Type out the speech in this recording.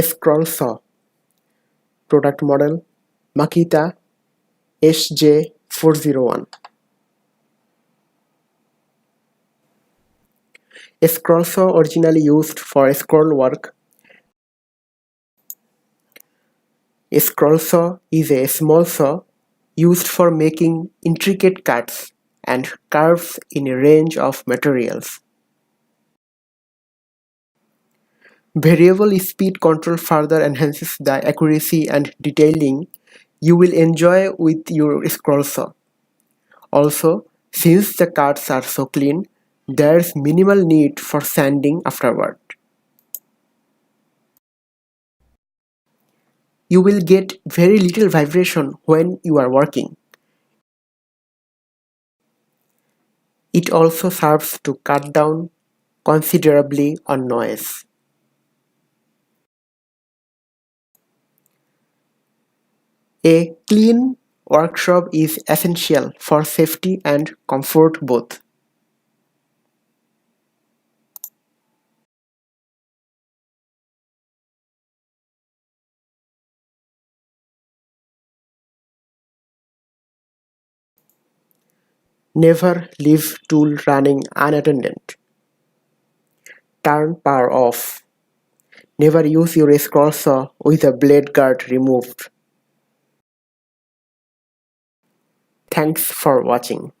Scroll saw. Product model Makita SJ401. A scroll saw originally used for scroll work. A scroll saw is a small saw used for making intricate cuts and curves in a range of materials. Variable speed control further enhances the accuracy and detailing you will enjoy with your scroll saw. Also, since the cuts are so clean, there's minimal need for sanding afterward. You will get very little vibration when you are working. It also serves to cut down considerably on noise. A clean workshop is essential for safety and comfort both. Never leave tool running unattended. Turn power off. Never use your scroll saw with a blade guard removed. Thanks for watching.